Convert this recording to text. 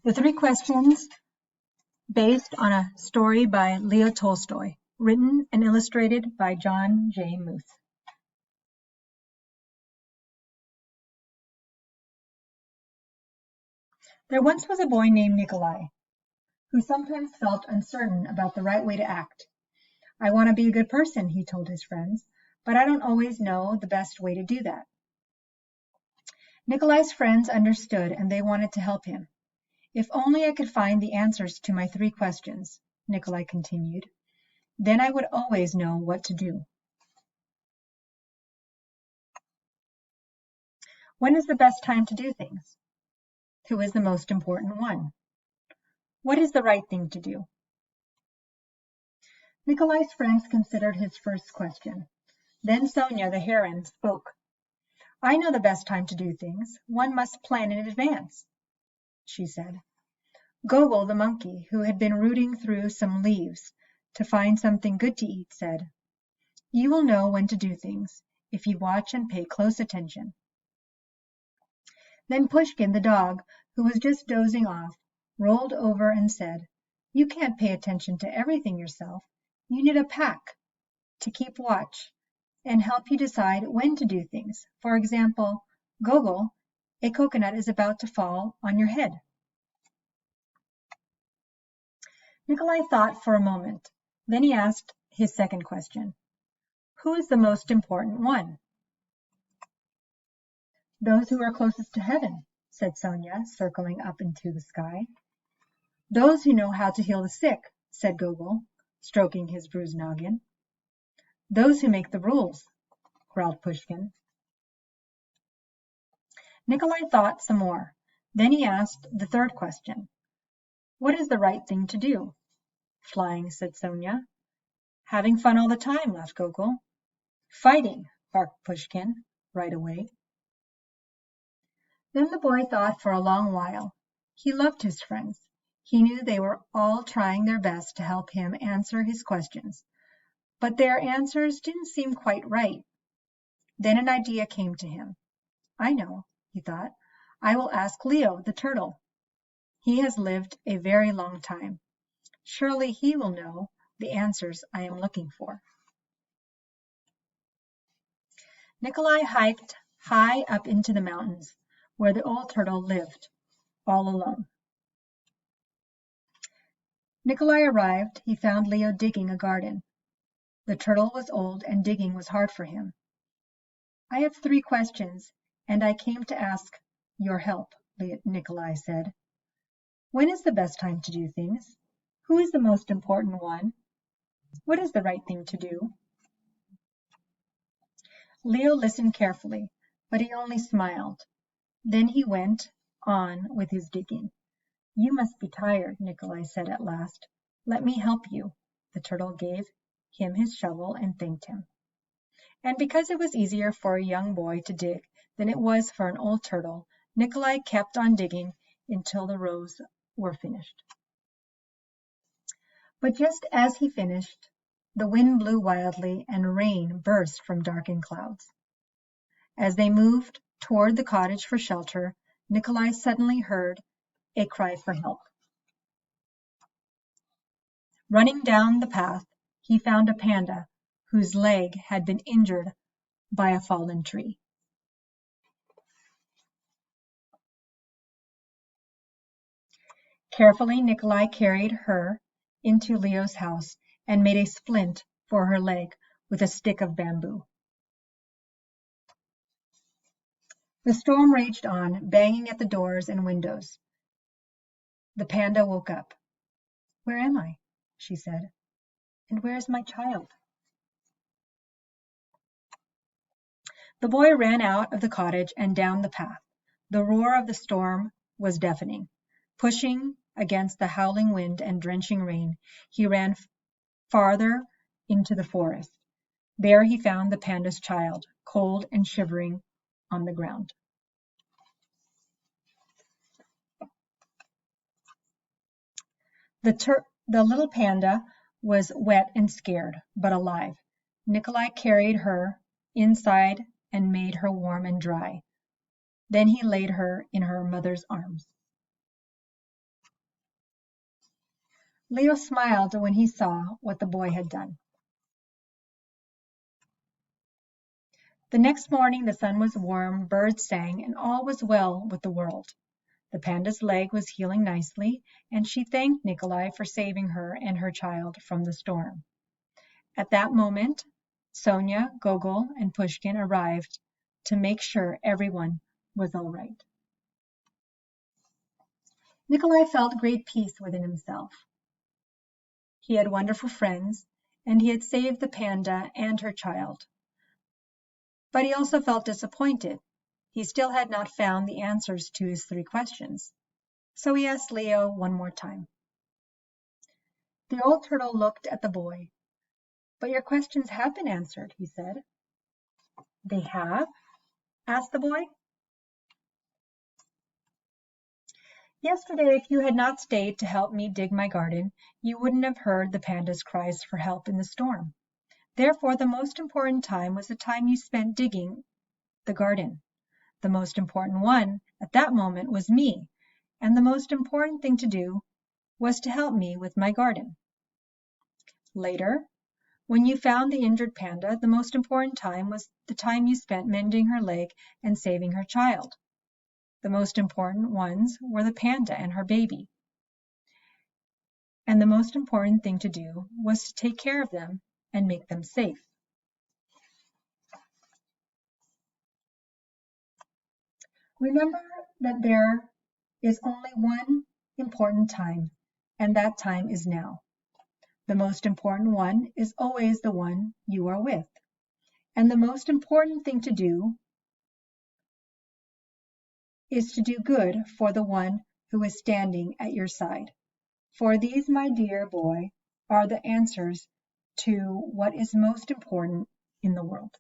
The three questions, based on a story by Leo Tolstoy, written and illustrated by John J. Muth. There once was a boy named Nikolai, who sometimes felt uncertain about the right way to act. I want to be a good person, he told his friends, but I don't always know the best way to do that. Nikolai's friends understood and they wanted to help him. If only I could find the answers to my three questions, Nikolai continued, then I would always know what to do. When is the best time to do things? Who is the most important one? What is the right thing to do? Nikolai's friends considered his first question. Then Sonia the heron spoke. I know the best time to do things. One must plan in advance, she said. Gogol the monkey, who had been rooting through some leaves to find something good to eat, said, You will know when to do things if you watch and pay close attention. Then Pushkin the dog, who was just dozing off, rolled over and said, You can't pay attention to everything yourself. You need a pack to keep watch and help you decide when to do things. For example, Gogol, a coconut is about to fall on your head. Nikolai thought for a moment. Then he asked his second question. Who is the most important one? Those who are closest to heaven, said Sonia, circling up into the sky. Those who know how to heal the sick, said Gogol, stroking his bruised noggin. Those who make the rules, growled Pushkin. Nikolai thought some more. Then he asked the third question. What is the right thing to do? Flying, said Sonia. Having fun all the time, laughed Gogol. Fighting, barked Pushkin, right away. Then the boy thought for a long while. He loved his friends. He knew they were all trying their best to help him answer his questions, but their answers didn't seem quite right. Then an idea came to him. I know, he thought. I will ask Leo the turtle. He has lived a very long time. Surely he will know the answers I am looking for. Nikolai hiked high up into the mountains, where the old turtle lived, all alone. Nikolai arrived. He found Leo digging a garden. The turtle was old and digging was hard for him. I have three questions, and I came to ask your help, Nikolai said. When is the best time to do things? Who is the most important one? What is the right thing to do? Leo listened carefully, but he only smiled. Then he went on with his digging. You must be tired, Nikolai said at last. Let me help you. The turtle gave him his shovel and thanked him. And because it was easier for a young boy to dig than it was for an old turtle, Nikolai kept on digging until the rows were finished. But just as he finished, the wind blew wildly and rain burst from darkened clouds. As they moved toward the cottage for shelter, Nikolai suddenly heard a cry for help. Running down the path, he found a panda whose leg had been injured by a fallen tree. Carefully, Nikolai carried her into Leo's house and made a splint for her leg with a stick of bamboo. The storm raged on, banging at the doors and windows. The panda woke up. Where am I? She said. And where is my child? The boy ran out of the cottage and down the path. The roar of the storm was deafening. Pushing against the howling wind and drenching rain, he ran farther into the forest. There he found the panda's child, cold and shivering on the ground. The little panda was wet and scared, but alive. Nikolai carried her inside and made her warm and dry. Then he laid her in her mother's arms. Leo smiled when he saw what the boy had done. The next morning the sun was warm, birds sang, and all was well with the world. The panda's leg was healing nicely, and she thanked Nikolai for saving her and her child from the storm. At that moment, Sonia, Gogol, and Pushkin arrived to make sure everyone was all right. Nikolai felt great peace within himself. He had wonderful friends, and he had saved the panda and her child. But he also felt disappointed. He still had not found the answers to his 3 questions. So he asked Leo one more time. The old turtle looked at the boy. "But your questions have been answered," he said. "They have?" asked the boy. "Yesterday, if you had not stayed to help me dig my garden, you wouldn't have heard the panda's cries for help in the storm. Therefore, the most important time was the time you spent digging the garden. The most important one at that moment was me, and the most important thing to do was to help me with my garden. Later, when you found the injured panda, the most important time was the time you spent mending her leg and saving her child. The most important ones were the panda and her baby. And the most important thing to do was to take care of them and make them safe." Remember that there is only one important time, and that time is now. The most important one is always the one you are with. And the most important thing to do is to do good for the one who is standing at your side. For these, my dear boy, are the answers to what is most important in the world.